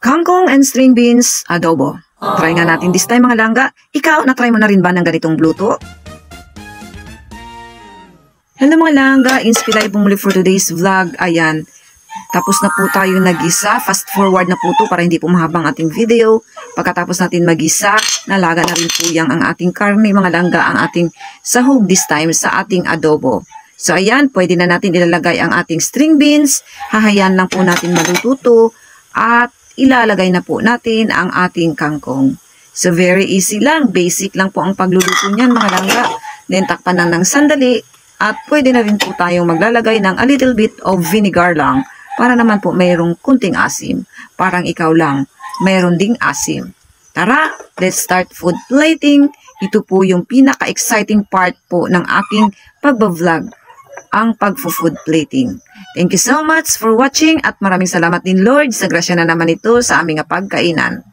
Kangkong and string beans adobo. Try nga natin this time mga langga. Ikaw, na-try mo na rin ba ng ganitong luto? Hello mga langga, inspire po muli for today's vlog. Ayan, tapos na po tayo nagisa. Fast forward na po to para hindi po mahabang ating video. Pagkatapos natin magisa, nalaga na rin po yang ang ating karne mga langga, ang ating sahog this time sa ating adobo. So ayan, pwede na natin ilalagay ang ating string beans. Hahayaan lang po natin malututo at ilalagay na po natin ang ating kangkong. So very easy lang, basic lang po ang pagluluto niyan mga langga. Then takpan lang ng sandali at pwede na rin po tayong maglalagay ng a little bit of vinegar lang para naman po mayroong kunting asim. Parang ikaw lang, mayroon ding asim. Tara, let's start food plating. Ito po yung pinaka-exciting part po ng aking pagbablog, ang pag-food plating. Thank you so much for watching at maraming salamat din Lord sa grasya na naman ito sa aming pagkainan.